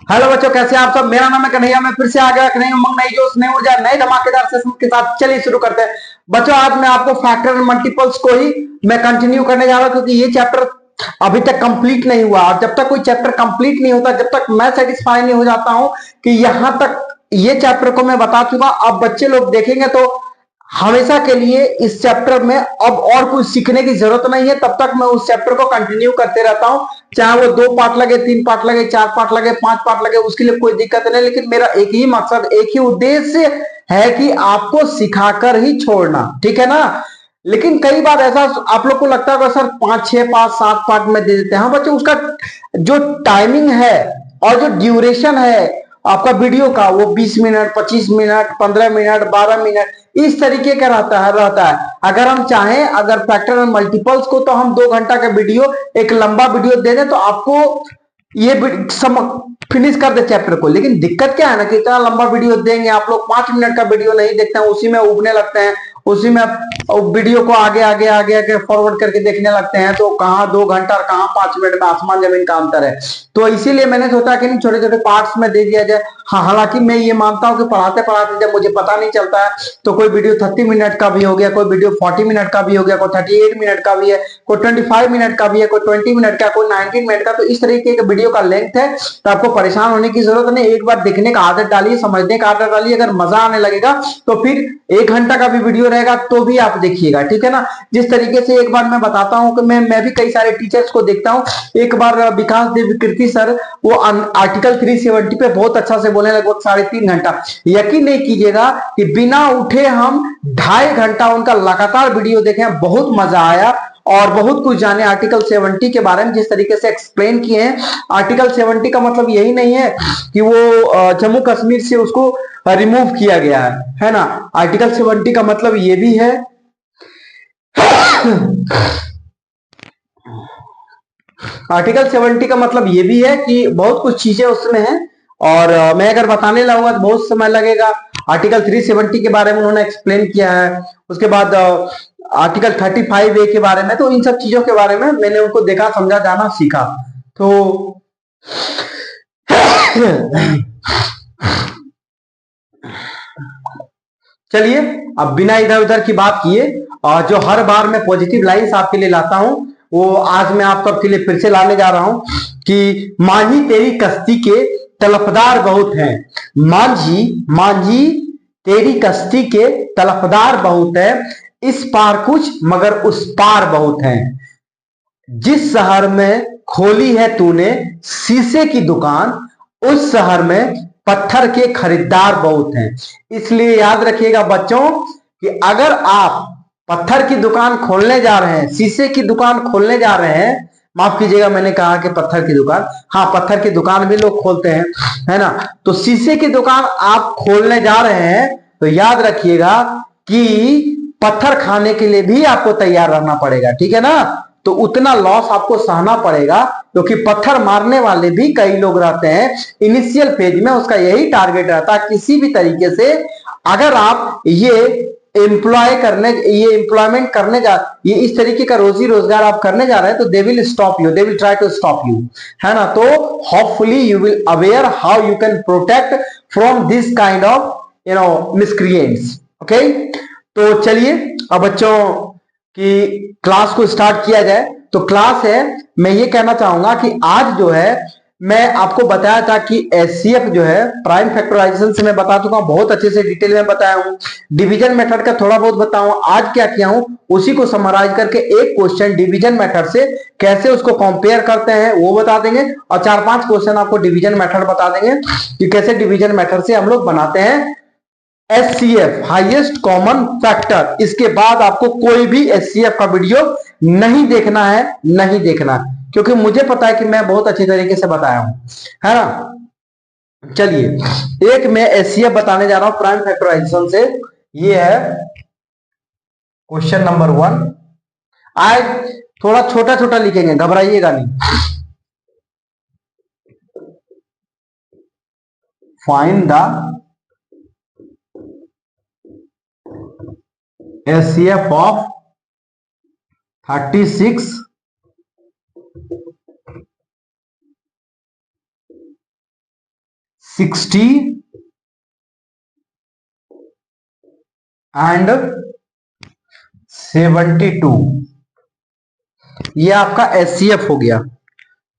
Hello बच्चों, कैसे हैं आप सब। मेरा नाम है कन्हैया। मैं फिर से आ गया, नई उमंग, नई जोश, नई ऊर्जा, नए धमाकेदार सेशन के साथ। चलिए शुरू करते हैं बच्चों। आज मैं आपको फैक्टर एंड मल्टीपल्स को ही मैं कंटिन्यू करने जा रहा हूं, क्योंकि ये चैप्टर अभी तक कंप्लीट नहीं हुआ। और जब तक कोई चैप्टर कंप्लीट नहीं होता, जब तक मैं सेटिस्फाई नहीं हो जाता हूं कि यहां तक ये चैप्टर को मैं बता चुका, अब बच्चे लोग देखेंगे तो हमेशा के लिए इस चैप्टर में अब और कुछ सीखने की जरूरत नहीं है। तब तक मैं उस चैप्टर को कंटिन्यू करते रहता हूं, चाहे वो 2 पार्ट लगे, 3 पार्ट लगे, 4 पार्ट लगे, 5 पार्ट लगे, उसके लिए कोई दिक्कत नहीं। लेकिन मेरा एक ही मकसद, एक ही उद्देश्य है कि आपको सिखाकर ही छोड़ना, ठीक है ना। लेकिन कई बार ऐसा आप लोग को लगता है सर 5, 6, 5, 7 पार्ट में दे देते हैं। हाँ बच्चों, उसका जो टाइमिंग है और जो ड्यूरेशन है आपका वीडियो का, वो 20 मिनट, 25 मिनट, 15 मिनट, 12 मिनट, इस तरीके का रहता है। अगर हम चाहें, अगर फैक्टर एंड मल्टीपल्स को, तो हम 2 घंटा का वीडियो, एक लंबा वीडियो दे दें तो आपको ये फिनिश कर दे चैप्टर को। लेकिन दिक्कत क्या है ना कि इतना लंबा वीडियो देंगे, आप लोग 5 मिनट का वीडियो नहीं देखते हैं, उसी में उबने लगते हैं, उसी में वीडियो को आगे आगे आगे आगे फॉरवर्ड करके देखने लगते हैं। तो कहाँ 2 घंटा और कहाँ 5 मिनट में आसमान जमीन का अंतर है। तो इसीलिए मैंने सोचा कि नहीं, छोटे छोटे पार्ट्स में दे दिया जाए। हाँ, हालांकि मैं ये मानता हूँ कि पढ़ाते पढ़ाते जब मुझे पता नहीं चलता है तो कोई वीडियो 30 मिनट का भी हो गया, कोई वीडियो 40 मिनट का भी हो गया, कोई 38 मिनट का भी है, कोई 25 मिनट का भी है, कोई 20 मिनट का, कोई 19 मिनट का। तो इस तरीके के वीडियो का लेंथ है, तो आपको परेशान होने की जरूरत नहीं। एक बार देखने का आदत डालिए, समझने का आदत डालिए। अगर मजा आने लगेगा तो फिर 1 घंटा का भी वीडियो रहेगा तो भी आप देखिएगा, ठीक है ना। जिस तरीके से एक बार मैं बताता हूं कि मैं भी कई सारे टीचर्स को देखता हूं। एक बार विकास देव कीर्ति सर, वो आर्टिकल 370 पे बहुत अच्छा से बोले, लगभग 3.5 घंटा। यकीन नहीं कीजिएगा कि बिना उठे हम 2.5 घंटा उनका लगातार वीडियो देखे, बहुत मजा आया और बहुत कुछ जाने आर्टिकल 70 के बारे में। जिस तरीके से एक्सप्लेन किए हैं, आर्टिकल 70 का मतलब यही नहीं है कि वो जम्मू कश्मीर से उसको रिमूव किया गया है ना। आर्टिकल 70 का मतलब ये भी है आर्टिकल 70 का मतलब ये भी है कि बहुत कुछ चीजें उसमें हैं। और मैं अगर बताने लगूंगा तो बहुत समय लगेगा। आर्टिकल 370 के बारे में उन्होंने एक्सप्लेन किया है। उसके बाद आर्टिकल 35A के बारे में, तो इन सब चीजों के बारे में मैंने उनको देखा, समझा, जाना, सीखा। तो चलिए, अब बिना इधर उधर की बात किए, और जो हर बार मैं पॉजिटिव लाइंस आपके लिए लाता हूं, वो आज मैं आप सबके लिए फिर से लाने जा रहा हूं कि मांझी तेरी कश्ती के तलफदार बहुत हैं। मांझी मांझी तेरी कश्ती के तलफदार बहुत है, इस पार कुछ मगर उस पार बहुत है। जिस शहर में खोली है तूने शीशे की दुकान, उस शहर में पत्थर के खरीदार बहुत हैं। इसलिए याद रखिएगा बच्चों कि अगर आप पत्थर की दुकान खोलने जा रहे हैं, शीशे की दुकान खोलने जा रहे हैं, माफ कीजिएगा मैंने कहा कि पत्थर की दुकान, हाँ पत्थर की दुकान भी लोग खोलते हैं, है ना। तो शीशे की दुकान आप खोलने जा रहे हैं तो याद रखिएगा कि पत्थर खाने के लिए भी आपको तैयार रहना पड़ेगा, ठीक है ना। तो उतना लॉस आपको सहना पड़ेगा, क्योंकि पत्थर मारने वाले भी कई लोग रहते हैं। इनिशियल फेज में उसका यही टारगेट रहता है, किसी भी तरीके से अगर आप ये एम्प्लॉयमेंट करने ये इस तरीके का रोजी रोजगार आप करने जा रहे हैं, तो they will stop you, they will try to stop you, है ना। तो hopefully you will aware how you can protect from this kind of miscreants. Okay, तो चलिए अब बच्चों कि क्लास को स्टार्ट किया जाए। तो क्लास है, मैं ये कहना चाहूंगा कि आज जो है मैं आपको बताया था कि एचसीएफ जो है प्राइम फैक्टराइजेशन से मैं बता चुका हूं, बहुत अच्छे से डिटेल में बताया हूं। डिवीजन मेथड का थोड़ा बहुत बताऊं, आज क्या किया हूं उसी को समराइज करके एक क्वेश्चन डिवीजन मेथड से कैसे उसको कंपेयर करते हैं वो बता देंगे, और 4-5 क्वेश्चन आपको डिवीजन मेथड बता देंगे कि कैसे डिवीजन मेथड से हम लोग बनाते हैं एचसीएफ, हाईएस्ट कॉमन फैक्टर। इसके बाद आपको कोई भी एचसीएफ का वीडियो नहीं देखना है, नहीं देखना, क्योंकि मुझे पता है कि मैं बहुत अच्छे तरीके से बताया हूं, है ना। चलिए, एक मैं एचसीएफ बताने जा रहा हूं प्राइम फैक्टराइजेशन से। ये है क्वेश्चन नंबर 1। आज थोड़ा छोटा छोटा लिखेंगे, घबराइएगा नहीं। Find the HCF of 36 60 and 72, ये आपका HCF हो गया।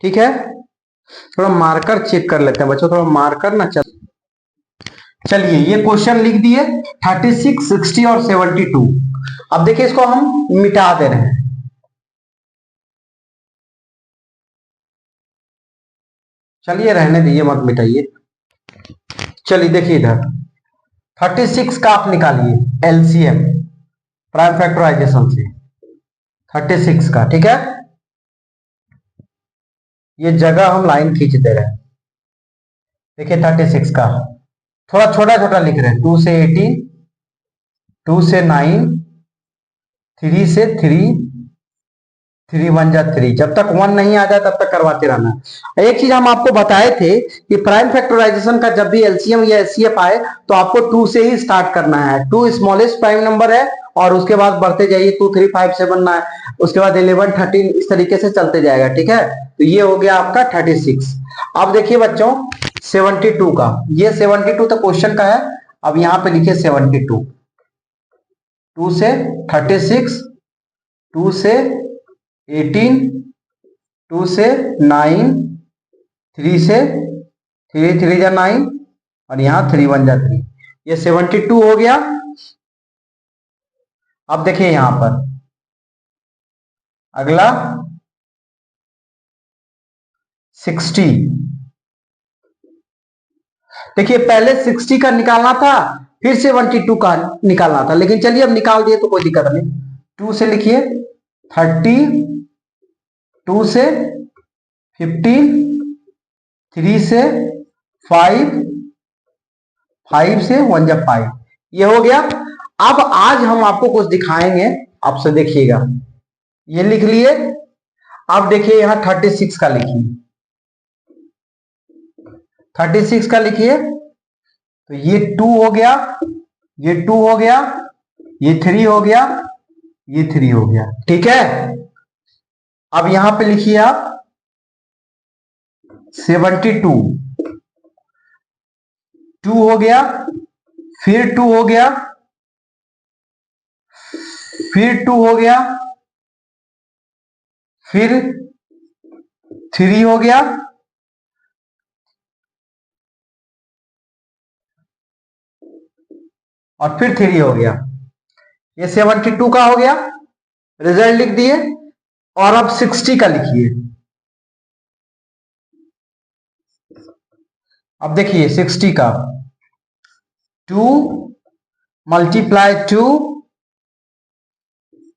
ठीक है, थोड़ा मार्कर चेक कर लेते हैं बच्चों, थोड़ा मार्कर ना चलिए ये क्वेश्चन लिख दिए 36, 60 और 72। अब देखिए इसको हम मिटा दे रहे हैं। चलिए रहने दीजिए, मत मिटाइए। चलिए देखिए इधर 36 का आप निकालिए LCM प्राइम फैक्टराइजेशन से 36 का। ठीक है, ये जगह हम लाइन खींच दे रहे हैं। देखिए 36 का थोड़ा छोटा छोटा लिख रहे हैं, 2 से 18, 2 से 9, 3 से 3, 3 1 जा 3, जब तक 1 नहीं आ जाए तब तक करवाते रहना। एक चीज हम आपको बताए थे कि प्राइम फैक्टराइजेशन का जब भी LCM या HCF आए तो आपको 2 से ही स्टार्ट करना है। 2 स्मॉलेस्ट प्राइम नंबर है और उसके बाद बढ़ते जाइए, 2 3 5 7 9, उसके बाद 11 13, इस तरीके से चलते जाएगा। ठीक है, तो ये हो गया आपका 36। अब देखिए बच्चों 72 का, ये 72 तो क्वेश्चन का है। अब यहां पे लिखिए 72, 2 से 36, 2 से 18, 2 से 9, 3 से 3 3 जा 9 और यहां 3 1 जा 3, ये 72 हो गया। अब देखिए यहां पर अगला 60। देखिए पहले 60 का निकालना था, फिर 72 का निकालना था, लेकिन चलिए अब निकाल दिए तो कोई दिक्कत नहीं। 2 से लिखिए 30, 2 से 15, 3 से 5, 5 से 1 जा 5, ये हो गया। अब आज हम आपको कुछ दिखाएंगे, आपसे देखिएगा। ये लिख लिए। अब देखिए यहां 36 का लिखिए, 36 का लिखिए, तो ये 2 हो गया, ये 2 हो गया, ये 3 हो गया, ये 3 हो गया। ठीक है, अब यहां पे लिखिए आप 72, 2 हो गया, फिर 2 हो गया, फिर 2 हो गया, फिर 3 हो गया, और फिर 3 हो गया। ये 72 का हो गया, रिजल्ट लिख दिए। और अब 60 का लिखिए। अब देखिए 60 का 2 मल्टीप्लाई 2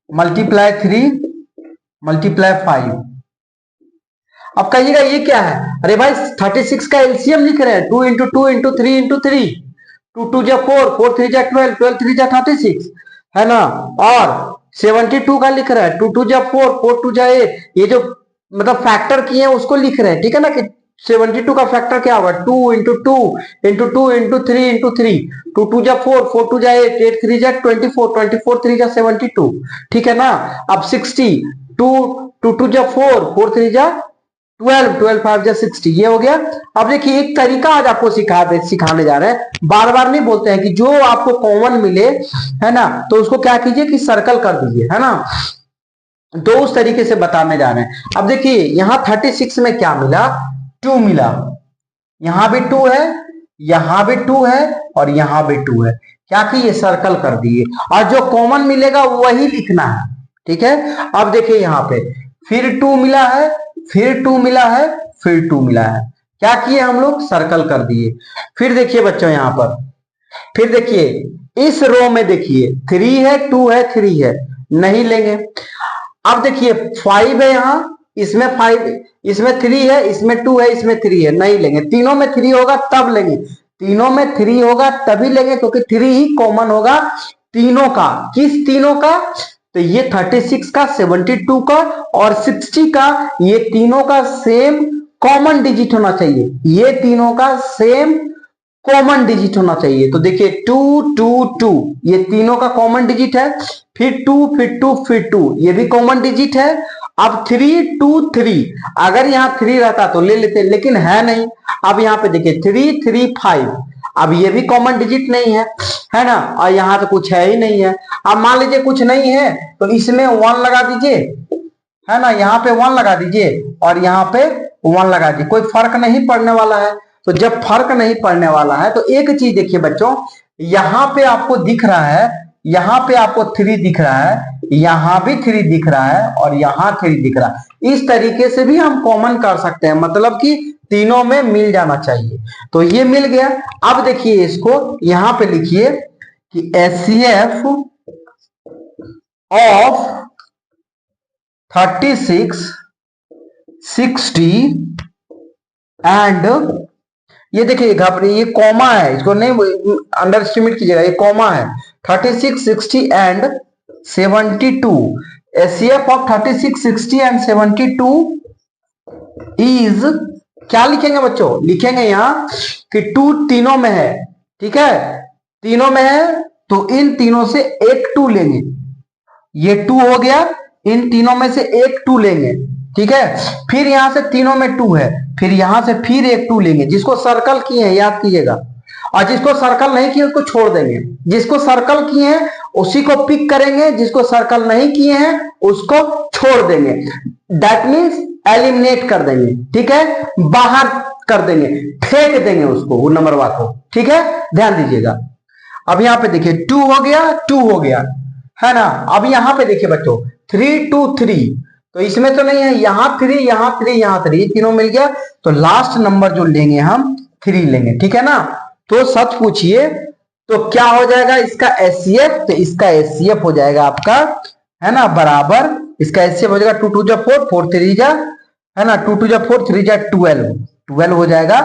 मल्टीप्लाई 3 मल्टीप्लाई 5। अब कहिएगा ये क्या है? अरे भाई 36 का LCM लिख रहे हैं, 2 इंटू 2 इंटू 3 इंटू 3, 2 2 जा 4, 4 3 जा 12, 12 3 जा 36, है ना। और 72 का लिख रहा है, 2 2 जा 4, 4 2 जा 8, ये जो मतलब फैक्टर किए हैं उसको लिख रहे हैं। ठीक है ना, कि 72 का फैक्टर क्या होगा? 2 इंटू 2 इंटू 2 इंटू 3 इंटू 3, 2 2 जा 4, 4 2 जा 8, 8 3 जा 24, 24 3 जा 72। ठीक है ना। अब 60, 2 2 2 जा 4, 4 3 जा 12, 12 5 जा 60, ये हो गया। अब देखिए एक तरीका आज आपको सिखाने जा रहे हैं। बार बार नहीं बोलते हैं कि जो आपको कॉमन मिले, है ना, तो उसको क्या कीजिए कि सर्कल कर दीजिए, है ना। तो उस तरीके से बताने जा रहे हैं। अब देखिए यहां 36 में क्या मिला? 2 मिला। यहां भी 2 है, यहां भी 2 है, और यहां भी 2 है। क्या किए? सर्कल कर दिए, और जो कॉमन मिलेगा वही लिखना है। ठीक है, अब देखिए यहां पे फिर 2 मिला है, फिर 2 मिला है, फिर 2 मिला है। क्या किए हम लोग? सर्कल कर दिए। फिर देखिए बच्चों यहां पर, फिर देखिए इस रो में देखिए 3 है, 2 है, 3 है, नहीं लेंगे। अब देखिए 5 है यहां, इसमें 5, इसमें 3 है, इसमें 2 है, इसमें 3 है, नहीं लेंगे। तीनों में 3 होगा तब लेंगे, तीनों में 3 होगा तभी लेंगे, क्योंकि 3 ही कॉमन होगा तीनों का। किस तीनों का? तो ये 36 का, 72 का और 60 का, ये तीनों का सेम कॉमन डिजिट होना चाहिए। ये तीनों का सेम कॉमन डिजिट होना चाहिए। तो देखिए 2 2 2, ये तीनों का कॉमन डिजिट है। फिर 2, फिर 2, फिर 2, ये भी कॉमन डिजिट है। अब 323, अगर यहाँ 3 रहता तो ले लेते, लेकिन है नहीं। अब यहाँ पे देखिए 335, अब ये भी कॉमन डिजिट नहीं है ना, और यहाँ तो कुछ है ही नहीं है। अब मान लीजिए कुछ नहीं है तो इसमें 1 लगा दीजिए, है ना, यहाँ पे 1 लगा दीजिए और यहाँ पे 1 लगा दीजिए, कोई फर्क नहीं पड़ने वाला है। तो जब फर्क नहीं पड़ने वाला है तो एक चीज देखिए बच्चों, यहाँ पे आपको दिख रहा है, यहाँ पे आपको 3 दिख रहा है, यहाँ भी 3 दिख रहा है और यहाँ 3 दिख रहा है। इस तरीके से भी हम कॉमन कर सकते हैं, मतलब कि तीनों में मिल जाना चाहिए। तो ये मिल गया। अब देखिए इसको यहाँ पे लिखिए कि HCF ऑफ 36, 60 एंड, ये देखिए घबराइए, ये कॉमा है, इसको नहीं अंडर एस्टिमेट कीजिएगा, ये कॉमा है। 36, 60 and 72, HCF of 36, 60 and 72 is, क्या लिखेंगे बच्चों, लिखेंगे यहां कि 2 तीनों में है, ठीक है, तीनों में है तो इन तीनों से एक 2 लेंगे, ये 2 हो गया, इन तीनों में से एक 2 लेंगे, ठीक है। फिर यहां से तीनों में 2 है, फिर यहां से फिर एक 2 लेंगे, जिसको सर्कल किए हैं याद कीजिएगा, और जिसको सर्कल नहीं किए उसको छोड़ देंगे, जिसको सर्कल किए हैं उसी को पिक करेंगे, जिसको सर्कल नहीं किए हैं उसको छोड़ देंगे। दैट मीन्स एलिमिनेट कर देंगे, ठीक है, बाहर कर देंगे, फेंक देंगे उसको, वो नंबर को, ठीक है, ध्यान दीजिएगा। अब यहां पे देखिए 2 हो गया, 2 हो गया, है ना। अब यहां पे देखिए बच्चों 3, 2, 3, तो इसमें तो नहीं है, यहां 3, यहां 3, यहां 3, तीनों मिल गया, तो लास्ट नंबर जो लेंगे हम 3 लेंगे, ठीक है ना। तो सच पूछिए तो क्या हो जाएगा इसका HCF, तो इसका HCF हो जाएगा आपका, है ना, बराबर, इसका HCF हो जाएगा 2 2 जा 4, 4 3 जा, है ना, 2 2 जा 4, 3 जा 12, 12 हो जाएगा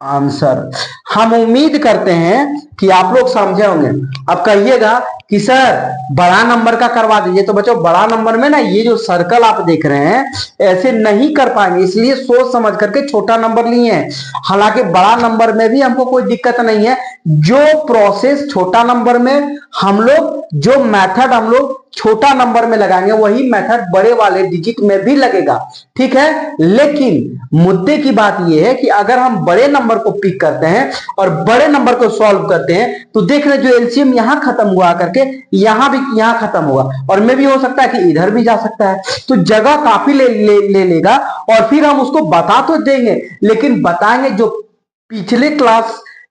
आंसर। हम उम्मीद करते हैं कि आप लोग समझे होंगे। अब कहिएगा कि सर बड़ा नंबर का करवा दीजिए, तो बच्चों बड़ा नंबर में ना ये जो सर्कल आप देख रहे हैं ऐसे नहीं कर पाएंगे, इसलिए सोच समझ करके छोटा नंबर लिए हैं। हालांकि बड़ा नंबर में भी हमको कोई दिक्कत नहीं है, जो प्रोसेस छोटा नंबर में हम लोग, जो मेथड हम लोग छोटा नंबर में लगाएंगे वही मेथड बड़े वाले डिजिट में भी लगेगा, ठीक है। लेकिन मुद्दे की बात यह है कि अगर हम बड़े नंबर को पिक करते हैं और बड़े नंबर को सॉल्व करते हैं तो देख रहे जो एलसीएम यहां खत्म हुआ करके यहां भी यहां खत्म होगा, और में भी हो सकता है कि इधर भी जा सकता है, तो जगह काफी ले लेगा। और फिर हम उसको बता तो देंगे, लेकिन बताएंगे जो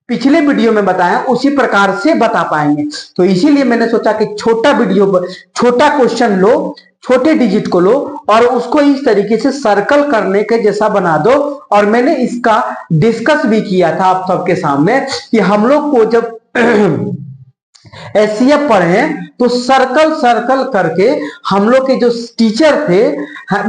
पिछले वीडियो में बताया उसी प्रकार से बता पाएंगे। तो इसीलिए मैंने सोचा कि छोटा वीडियो, छोटा क्वेश्चन लो, छोटे डिजिट को लो और उसको इस तरीके से सर्कल करने के जैसा बना दो। और मैंने इसका डिस्कस भी किया था आप सबके सामने कि हम लोग को जब HCF पढ़े तो सर्कल करके हम लोग के जो टीचर थे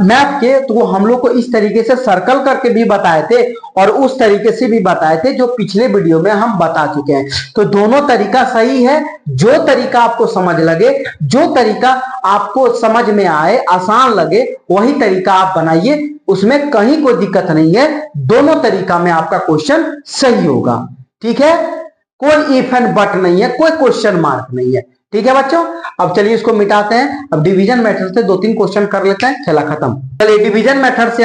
मैथ के, तो वो हम लोग को इस तरीके से सर्कल करके भी बताए थे और उस तरीके से भी बताए थे जो पिछले वीडियो में हम बता चुके हैं। तो दोनों तरीका सही है, जो तरीका आपको समझ लगे, जो तरीका आपको समझ में आए, आसान लगे, वही तरीका आप बनाइए, उसमें कहीं कोई दिक्कत नहीं है। दोनों तरीका में आपका क्वेश्चन सही होगा, ठीक है। कोई इफ एंड बट नहीं है, कोई क्वेश्चन मार्क नहीं है, ठीक है बच्चों। अब चलिए इसको मिटाते हैं। अब डिवीजन मेथड से 2-3 क्वेश्चन कर लेते हैं, खेला खत्म। चलिए डिवीजन मेथड से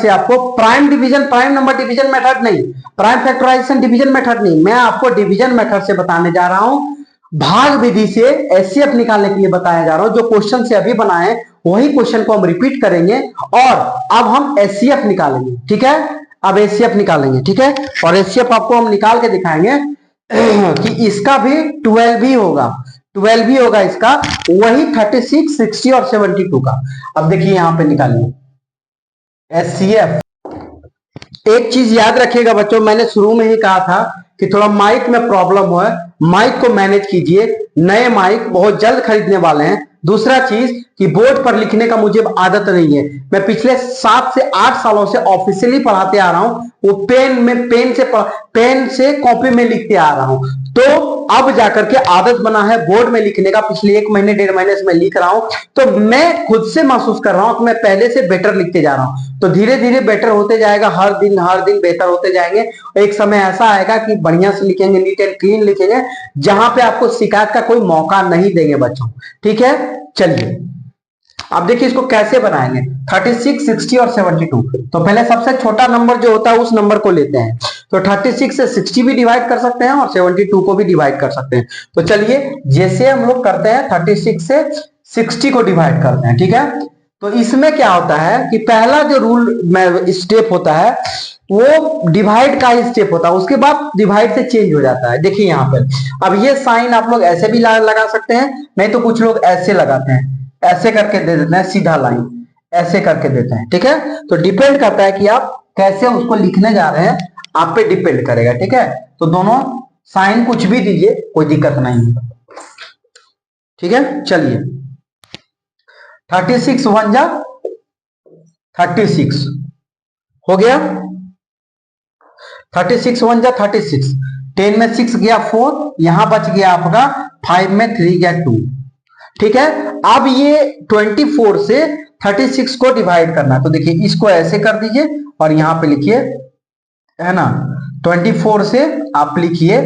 आपको prime division, prime number division method नहीं, प्राइम फैक्टराइजेशन डिवीजन मेथड नहीं, मैं आपको डिवीजन मेथड से बताने जा रहा हूं। भाग विधि से HCF निकालने के लिए बताया जा रहा हूं। जो क्वेश्चन से अभी बनाए वही क्वेश्चन को हम रिपीट करेंगे और अब हम HCF निकालेंगे, ठीक है। अब HCF निकालेंगे, ठीक है, और HCF आपको हम निकाल के दिखाएंगे कि इसका भी 12 ही होगा, 12 ही होगा इसका, वही 36, 60 और 72 का। अब देखिए यहां पे निकालिए HCF। एक चीज याद रखिएगा बच्चों, मैंने शुरू में ही कहा था कि थोड़ा माइक में प्रॉब्लम हो, माइक को मैनेज कीजिए, नए माइक बहुत जल्द खरीदने वाले हैं। दूसरा चीज कि बोर्ड पर लिखने का मुझे आदत नहीं है, मैं पिछले 7 से 8 सालों से ऑफिशियली पढ़ाते आ रहा हूं, वो पेन से कॉपी में लिखते आ रहा हूं, तो अब जाकर के आदत बना है बोर्ड में लिखने का। पिछले 1 महीने 1.5 महीने से मैं लिख रहा हूं, तो मैं खुद से महसूस कर रहा हूं कि मैं पहले से बेटर लिखते जा रहा हूं। तो धीरे धीरे बेटर होते जाएगा, हर दिन बेहतर होते जाएंगे। एक समय ऐसा आएगा कि बढ़िया से लिखेंगे, नीट एंड क्लीन लिखेंगे, जहां पे आपको शिकायत का कोई मौका नहीं देंगे बच्चों, ठीक है। चलिए अब देखिए इसको कैसे बनाएंगे, 36, 60 और 72। तो पहले सबसे छोटा नंबर जो होता है उस नंबर को लेते हैं। तो 36 से 60 भी डिवाइड कर सकते हैं और 72 को भी डिवाइड कर सकते हैं। तो चलिए जैसे हम लोग करते हैं 36 से 60 को डिवाइड करते हैं, ठीक है। तो इसमें क्या होता है कि पहला जो रूल में स्टेप होता है वो डिवाइड का ही स्टेप होता है, उसके बाद डिवाइड से चेंज हो जाता है। देखिए यहाँ पर अब ये साइन आप लोग ऐसे भी लगा सकते हैं, नहीं तो कुछ लोग ऐसे लगाते हैं, ऐसे करके दे देते हैं सीधा लाइन, ऐसे करके देते हैं, ठीक है। तो डिपेंड करता है कि आप कैसे उसको लिखने जा रहे हैं, आप पे डिपेंड करेगा, ठीक है। तो दोनों साइन कुछ भी दीजिए, कोई दिक्कत नहीं है, ठीक है। चलिए 36 वन जा 36 हो गया, 36 वन जा 36, 10 में 6 गया 4, यहां बच गया आपका 5 में 3 गया 2, ठीक है। अब ये 24 से 36 को डिवाइड करना, तो देखिए इसको ऐसे कर दीजिए और यहां पे लिखिए, है ना, 24 से आप लिखिए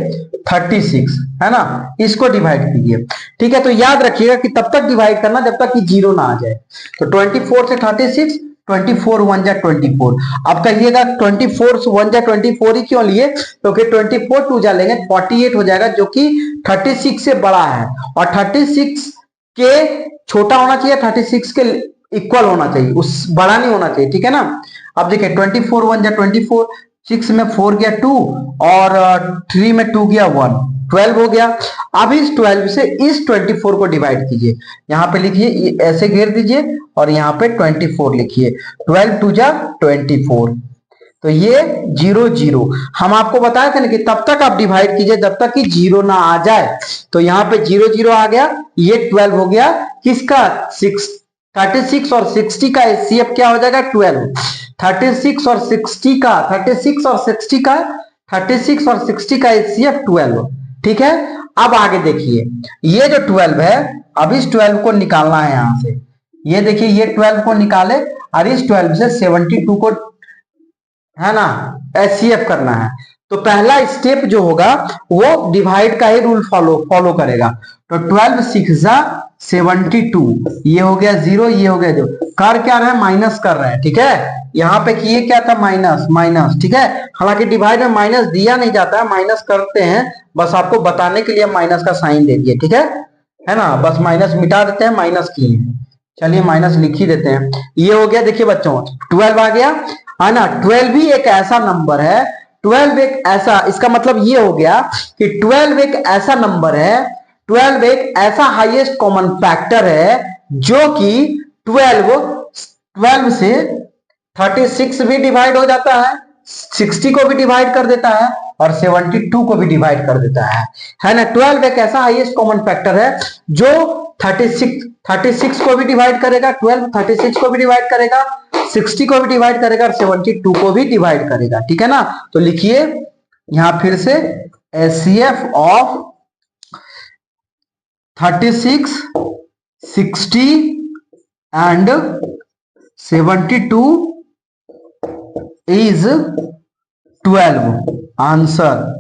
36, है ना, इसको डिवाइड कीजिए, ठीक है। तो याद रखिएगा कि तब तक डिवाइड करना जब तक कि जीरो ना आ जाए। तो 24 से 36, 24 वन जा 24। अब कहिएगा 24 वन जा 24 ही क्यों लिए, क्योंकि 24 टू जा लेंगे 48 हो जाएगा, जो कि 36 से बड़ा है, और 36 के छोटा होना चाहिए, 36 के इक्वल होना चाहिए, उस बड़ा नहीं होना चाहिए, ठीक है ना। अब देखिए 24 वन जा 24, 6 में 4 गया 2 और 3 में 2 गया 1, 12 हो गया। अब इस 12 से इस 24 को डिवाइड कीजिए, यहां पे लिखिए ऐसे घेर दीजिए और यहां पे 24 लिखिए, 12 टू जा 24। तो ये 0 0, हम आपको बताए थे ना कि तब तक आप डिवाइड कीजिए जब तक कि 0 ना आ जाए। तो यहाँ पे 0 0 आ गया, ये 12 हो गया, किसका 36 और 60 का एचसीएफ क्या हो जाएगा 12। 36 और 60 का 36 और 60 का 36 और 60 का एचसीएफ 12, ठीक है। अब आगे देखिए ये जो 12 है, अब इस 12 को निकालना है यहां से, ये देखिए ये 12 को निकाले और इस 12 से 72 को, है ना, एचसीएफ करना है। तो पहला स्टेप जो होगा वो डिवाइड का ही रूल फॉलो करेगा। तो 12 6 72, ये हो गया 0, ये हो गया 0, कर क्या रहे हैं, माइनस कर रहे हैं, ठीक है। यहाँ पे किए क्या था, माइनस माइनस, ठीक है। हालांकि डिवाइड में माइनस दिया नहीं जाता है, माइनस करते हैं, बस आपको बताने के लिए माइनस का साइन दे दिए, ठीक है ना, बस माइनस मिटा देते हैं, माइनस किए हैं, चलिए माइनस लिख ही देते हैं। ये हो गया, देखिए बच्चों 12 आ गया, है ना। 12 भी एक ऐसा नंबर है, 12 एक ऐसा, इसका मतलब ये हो गया कि 12 एक ऐसा नंबर है, 12 एक ऐसा हाईएस्ट कॉमन फैक्टर है जो कि 12 से 36 भी डिवाइड हो जाता है, 60 को भी डिवाइड कर देता है और 72 को भी डिवाइड कर देता है ना। 12 एक ऐसा हाईएस्ट कॉमन फैक्टर है जो 36 को भी डिवाइड करेगा, 12 36 को भी डिवाइड करेगा, 60 को भी डिवाइड करेगा और 72 को भी डिवाइड करेगा, ठीक है ना। तो लिखिए यहां फिर से HCF of 36, 60 and 72 is 12 answer.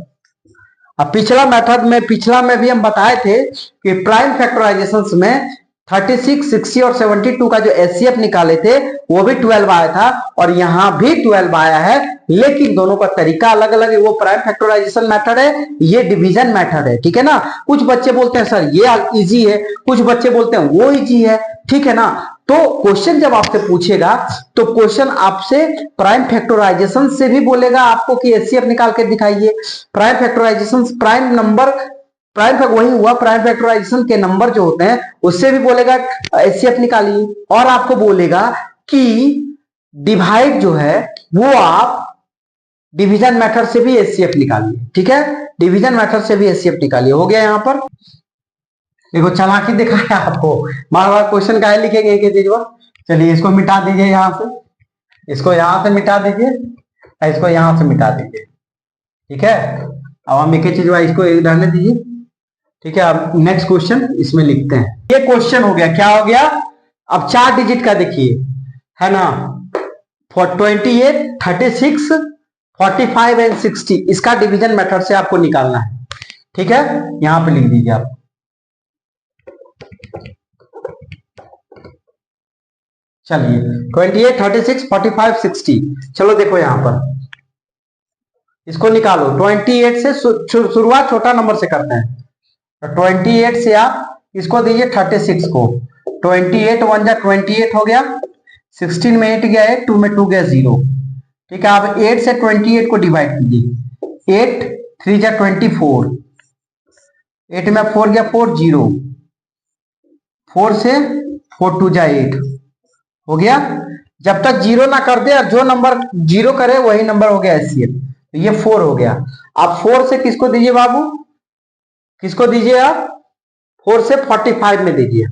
अब पिछला में भी हम बताए थे कि प्राइम फैक्टराइजेशंस में 36, 60 और 72 का जो एचसीएफ निकाले थे वो भी 12 आया था और यहां भी 12 आया है, लेकिन दोनों का तरीका अलग अलग है। वो प्राइम फैक्टराइजेशन मेथड है, ये डिवीजन मेथड है, ठीक है ना। कुछ बच्चे बोलते हैं सर ये इजी है, कुछ बच्चे बोलते हैं वो इजी है, ठीक है ना। तो क्वेश्चन जब आपसे पूछेगा तो क्वेश्चन आपसे प्राइम फैक्टराइजेशन से भी बोलेगा आपको कि एचसीएफ निकाल के दिखाइए। Prime factorization prime number, prime वही हुआ, प्राइम फैक्टराइजेशन के नंबर जो होते हैं उससे भी बोलेगा एचसीएफ निकालिए, और आपको बोलेगा कि डिवाइड जो है वो आप डिवीजन मेथड से भी एचसीएफ निकालिए, ठीक है, डिवीजन मेथड से भी एचसीएफ निकालिए। हो गया यहां पर, देखो चालाकी दिखाया आपको, बार बार क्वेश्चन काहे लिखेंगे एक चीज पर। चलिए इसको मिटा दीजिए, यहां से इसको यहां से मिटा दीजिए, इसको यहां से मिटा दीजिए, ठीक है। अब हम एक चीज इसको रहने दीजिए, ठीक है। अब नेक्स्ट क्वेश्चन इसमें लिखते हैं। ये क्वेश्चन हो गया, क्या हो गया, अब 4 डिजिट का देखिए, है ना, 28, 36, 45 एंड 60, इसका डिवीजन मेथड से आपको निकालना है, ठीक है। यहां पे लिख दीजिए आप चलिए 28, 36, 45, 60। चलो देखो यहां पर इसको निकालो। 28 से शुरुआत छोटा नंबर से करते हैं। तो 28 से आप इसको दीजिए 36 को। 28 1 जा 28 हो गया, 16 में 8 गया 8, 2 में 2 गया 0। ठीक है, आप 8 से 28 को डिवाइड कीजिए। 8 3 जा 24, 8 में 4 गया 4, 0। 4 से 4 2 जा 8 हो गया। जब तक जीरो ना कर दे और जो नंबर जीरो करे वही नंबर हो गया एचसीएफ। तो ये 4 हो गया। आप 4 से किसको दीजिए बाबू, किसको दीजिए आप? 4 से 45 में दीजिए।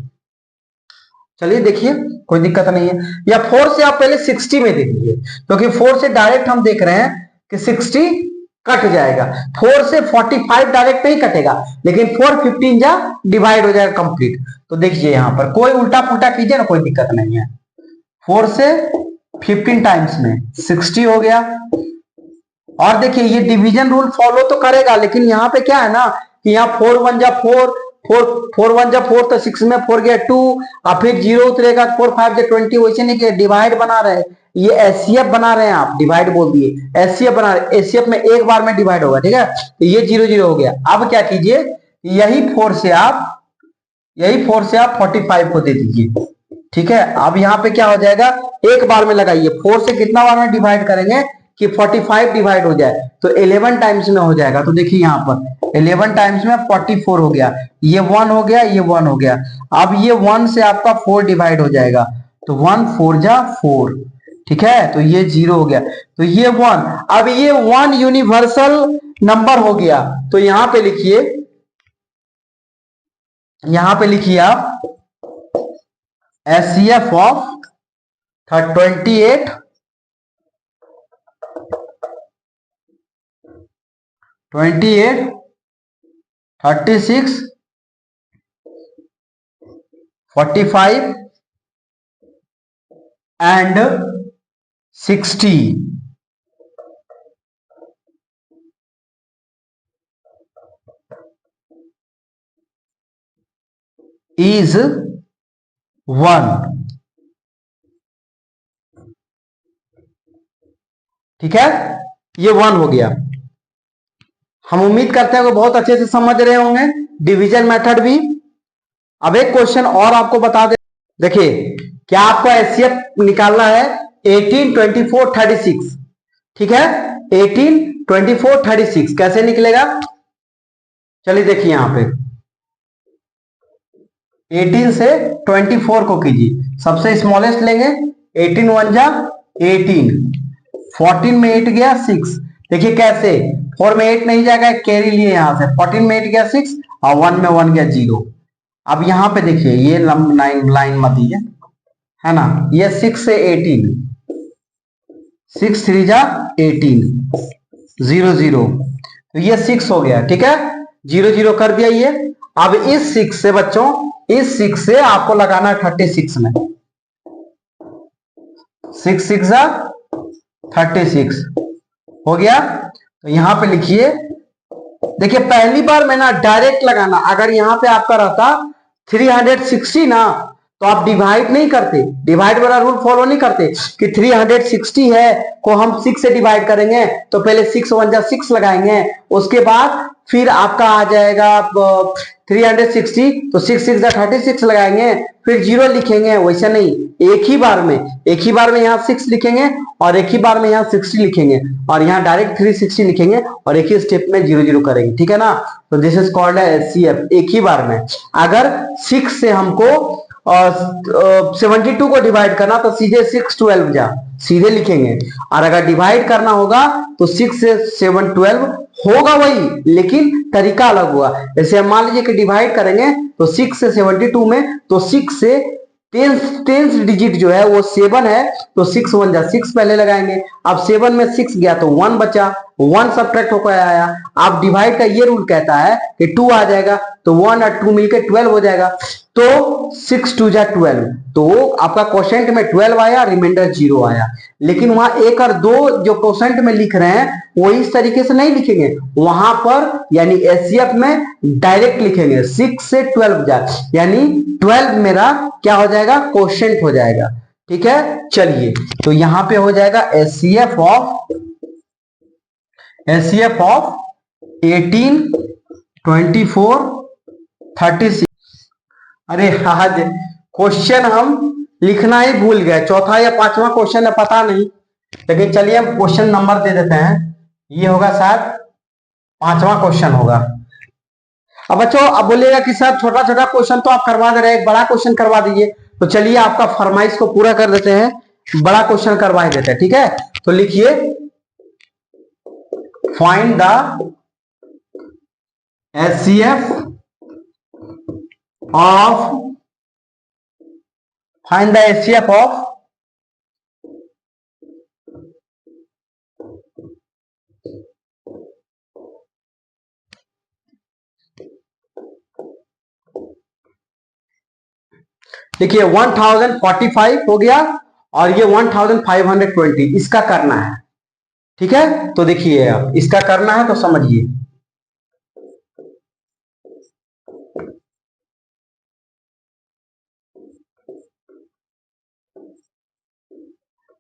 चलिए देखिए कोई दिक्कत नहीं है। या 4 से आप पहले 60 में दे दीजिए, क्योंकि 4 से डायरेक्ट हम देख रहे हैं कि 60 कट जाएगा। 4 से 45 डायरेक्ट नहीं कटेगा, लेकिन 4 15 जा डिवाइड हो जाएगा कंप्लीट। तो देखिए यहां पर कोई उल्टा पुल्टा कीजिए ना, कोई दिक्कत नहीं है। 4 से 15 टाइम्स में 60 हो गया। और देखिए ये डिवीजन रूल फॉलो तो करेगा, लेकिन यहाँ पे क्या है ना कि यहाँ 4 1 जा 4, 4 1 जा 4, तो 6 में 4 गया 2, और फिर 0 उतरेगा 4 5 जा 20। वैसे नहीं कि डिवाइड बना रहे हैं, ये एचसीएफ बना रहे हैं। आप डिवाइड बोल दिए, एचसीएफ बना रहे। एचसीएफ में एक बार में डिवाइड होगा, ठीक है। तो ये 0 0 हो गया। अब क्या कीजिए, यही 4 से आप 45 को दे दीजिए। ठीक है, अब यहाँ पे क्या हो जाएगा, एक बार में लगाइए। 4 से कितना बार में डिवाइड करेंगे कि 45 डिवाइड हो जाए, तो 11 टाइम्स में हो जाएगा। तो देखिए यहाँ पर 11 टाइम्स में 44 हो गया। ये 1 हो गया, ये 1 हो गया। अब ये 1 से आपका 4 डिवाइड हो जाएगा, तो 1 4 जा 4। ठीक है, तो ये 0 हो गया, तो ये 1। अब ये 1 यूनिवर्सल नंबर हो गया। तो यहां पे लिखिए, आप एचसीएफ ऑफ 28, 36, 45 and 60 is 1। ठीक है, ये 1 हो गया। हम उम्मीद करते हैं कि बहुत अच्छे से समझ रहे होंगे डिवीजन मेथड भी। अब एक क्वेश्चन और आपको बता दे, देखिए क्या आपको एचसीएफ निकालना है 18 24 36। ठीक है, 18 24 36 कैसे निकलेगा? चलिए देखिए यहां पे 18 से 24 को कीजिए, सबसे स्मॉलेस्ट लेंगे। 18 1 जा 18, 14 में 8 गया 6। देखिए कैसे, 4 में 8 नहीं जाएगा, कैरी लिए यहां से। 14 में 8 गया 6, और 1 में 1 गया 0। अब यहां पे देखिए ये लाइन मत दीजिए, है ना। ये 6 से 18, 6 3 जा 18, 0 0। तो ये 6 हो गया। ठीक है, 0 0 कर दिया ये। अब इस 6 से बच्चों, इस 6 से आपको लगाना है 36 में। 6 6 जा 36 हो गया। तो यहां पे लिखिए, देखिए पहली बार में ना डायरेक्ट लगाना। अगर यहां पे आपका रहता 360 ना, तो आप डिवाइड नहीं करते, डिवाइड वाला रूल फॉलो नहीं करते कि 360 है को हम 6 से डिवाइड करेंगे। तो पहले 6 1 जा 6 लगाएंगे, उसके बाद फिर आपका आ जाएगा 360, तो 6 6 जा 36 लगाएंगे, फिर 0 लिखेंगे। वैसा नहीं, एक ही बार में यहाँ 6 लिखेंगे, और एक ही बार में यहाँ 60 लिखेंगे, और यहाँ डायरेक्ट 360 लिखेंगे, और एक ही स्टेप में 0 0 करेंगे। ठीक है ना, तो दिस इज कॉल्ड एचसीएफ, एक ही बार में। अगर 6 से हमको 72 को डिवाइड करना, तो सीधे 6 12 जा सीधे लिखेंगे। और अगर डिवाइड करना होगा तो 6 से 7 12 होगा वही, लेकिन तरीका अलग हुआ। जैसे हम मान लीजिए कि डिवाइड करेंगे तो 6 से 72 में, तो 6 से 10th डिजिट जो है वो 7 है, तो 6 1 जा 6 पहले लगाएंगे। अब 7 में 6 गया तो 1 बचा, 1 सब्ट्रैक्ट होकर आया। अब डिवाइड का ये रूल कहता है कि 2 आ जाएगा, तो 1 और 2 मिलकर 12 हो जाएगा। तो 6 2 जा 12, तो आपका क्वोशेंट में 12 आया, रिमाइंडर 0 आया। लेकिन वहां 1 और 2 जो क्वोशेंट में लिख रहे हैं वो इस तरीके से नहीं लिखेंगे, वहां पर यानी एचसीएफ में डायरेक्ट लिखेंगे 6 से 12 जा, यानी 12 मेरा क्या हो जाएगा, क्वोशेंट हो जाएगा। ठीक है, चलिए तो यहां पे हो जाएगा एचसीएफ ऑफ 18, 24, 36। अरे आज क्वेश्चन हम लिखना ही भूल गए, चौथा या पांचवा क्वेश्चन है पता नहीं, लेकिन चलिए हम क्वेश्चन नंबर दे देते हैं। ये होगा शायद पांचवा क्वेश्चन होगा। अब बच्चों अब बोलिएगा कि सर छोटा छोटा क्वेश्चन तो आप करवा दे रहे हैं, एक बड़ा क्वेश्चन करवा दीजिए। तो चलिए आपका फरमाइश को पूरा कर देते हैं, बड़ा क्वेश्चन करवा ही देते हैं। ठीक है, तो लिखिए फाइंड द एचसीएफ ऑफ देखिए 1045 हो गया और ये 1520 इसका करना है। ठीक है, तो देखिए अब इसका करना है तो समझिए।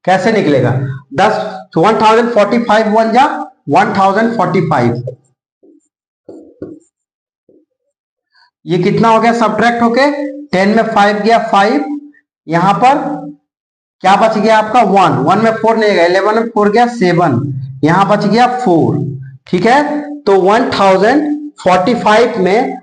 कैसे निकलेगा? 1045 वन जा 1045, ये कितना हो गया सब्ट्रैक्ट होके 10 में 5 गया 5, यहां पर क्या बच गया आपका 1, 1 में 4 नहीं गया, 11 में 4 गया 7, यहां बच गया 4। ठीक है, तो 1045 में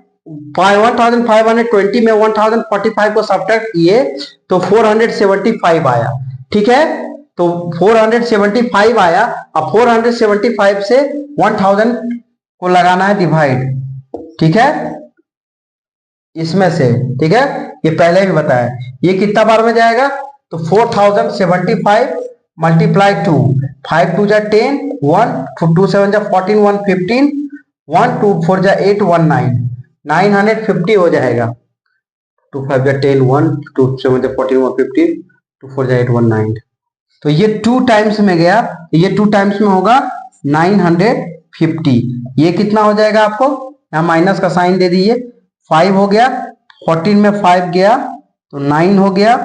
1520 में 1045 को सब्ट्रैक्ट किए तो 475 आया। ठीक है, तो 475 आया। अब 475 से 1000 को लगाना है डिवाइड। ठीक है, इसमें से, ठीक है, ये पहले भी बताया। ये कितना बार में जाएगा? तो 4075 मल्टीप्लाई 2, 5 2 जा 10, 1 2 7 जा 14, 1 15, 1 2 4 जा 8, 1 9, 950 हो जाएगा। 2 5 जा 10, 1 2 7 जा 14, 1 15, 2 4 जा 8, 1 9। तो ये 2 टाइम्स में गया, ये 2 टाइम्स में होगा 950। ये कितना हो जाएगा आपको? यहाँ माइनस का साइन दे दीजिए। 5 हो गया, 14 में 5 गया तो 9 हो गया।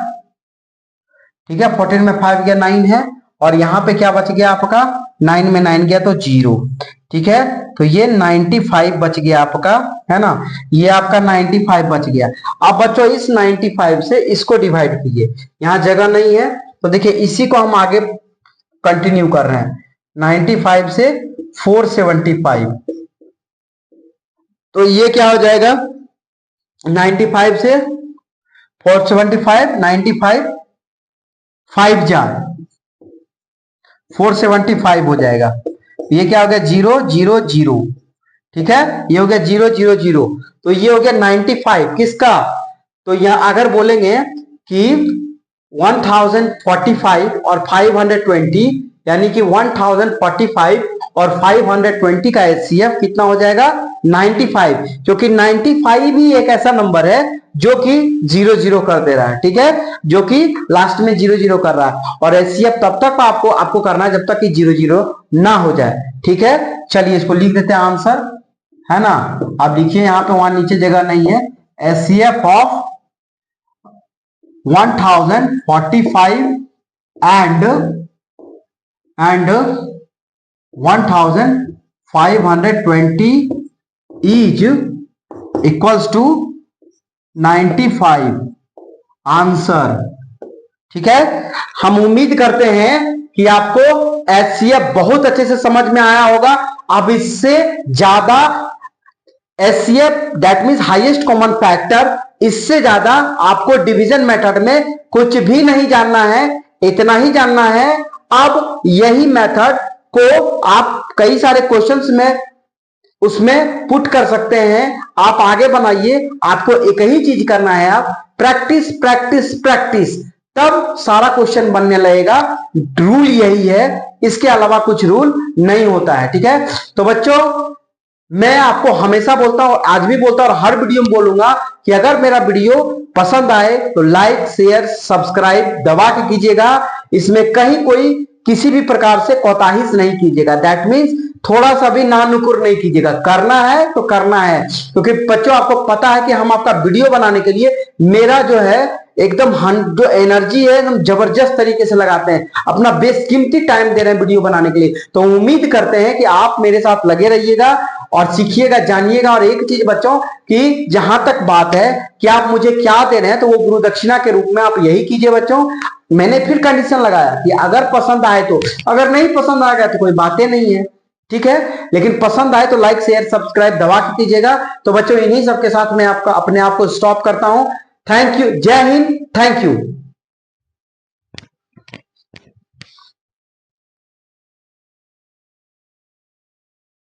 ठीक है, 14 में 5 गया 9 है, और यहां पे क्या बच गया आपका? 9 में 9 गया तो 0। ठीक है, तो ये 95 बच गया आपका, है ना, ये आपका 95 बच गया। अब बच्चों इस 95 से इसको डिवाइड कीजिए, यहां जगह नहीं है तो देखिए इसी को हम आगे कंटिन्यू कर रहे हैं। 95 से 475, तो ये क्या हो जाएगा? 95 से 475, 95 5 जा 475 हो जाएगा। ये क्या हो गया? 0 0 0। ठीक है, ये हो गया 0 0 0। तो ये हो गया 95 किसका? तो यहां अगर बोलेंगे कि 1045 और 520, यानी कि 1045 और 520 का एचसीएफ कितना हो जाएगा? 95, क्योंकि 95 ही एक ऐसा नंबर है जो कि 0 0 कर दे रहा है। ठीक है, जो कि लास्ट में 0 0 कर रहा है, और एचसीएफ तब तक आपको करना है जब तक कि 0 0 ना हो जाए। ठीक है, चलिए इसको लिख देते हैं आंसर, है ना। अब लिखिए, यहां पे वहां नीचे जगह नहीं है। HCF of 1045 and 1520 is equals to 95 answer. ठीक है, हम उम्मीद करते हैं कि आपको एचसीएफ बहुत अच्छे से समझ में आया होगा। अब इससे ज्यादा HCF that means highest common factor, इससे ज्यादा आपको डिवीजन मेथड में कुछ भी नहीं जानना है, इतना ही जानना है। अब यही मेथड को आप कई सारे क्वेश्चंस में उसमें पुट कर सकते हैं। आप आगे बनाइए, आपको एक ही चीज करना है, आप प्रैक्टिस प्रैक्टिस प्रैक्टिस, तब सारा क्वेश्चन बनने लगेगा। रूल यही है, इसके अलावा कुछ रूल नहीं होता है। ठीक है, तो बच्चों मैं आपको हमेशा बोलता हूं, आज भी बोलता हूं और हर वीडियो में बोलूंगा कि अगर मेरा वीडियो पसंद आए तो लाइक शेयर सब्सक्राइब दबा के कीजिएगा। इसमें कहीं कोई किसी भी प्रकार से कोताही नहीं कीजिएगा, दैट मीन्स थोड़ा सा भी नानुकुर नहीं कीजिएगा। करना है तो करना है, क्योंकि बच्चों आपको पता है कि हम आपका वीडियो बनाने के लिए मेरा जो है एकदम जो एनर्जी है एकदम जबरदस्त तरीके से लगाते हैं, अपना बेशकीमती टाइम दे रहे हैं वीडियो बनाने के लिए। तो उम्मीद करते हैं कि आप मेरे साथ लगे रहिएगा और सीखिएगा, जानिएगा। और एक चीज बच्चों कि जहां तक बात है कि आप मुझे क्या दे रहे हैं, तो वो गुरु दक्षिणा के रूप में आप यही कीजिए बच्चों। मैंने फिर कंडीशन लगाया कि अगर पसंद आए तो, अगर नहीं पसंद आ गया तो कोई बातें नहीं है, ठीक है। लेकिन पसंद आए तो लाइक शेयर सब्सक्राइब दबा के कीजिएगा। तो बच्चों इन्हीं सबके साथ मैं आपका अपने आप को स्टॉप करता हूं। थैंक यू, जय हिंद, थैंक यू।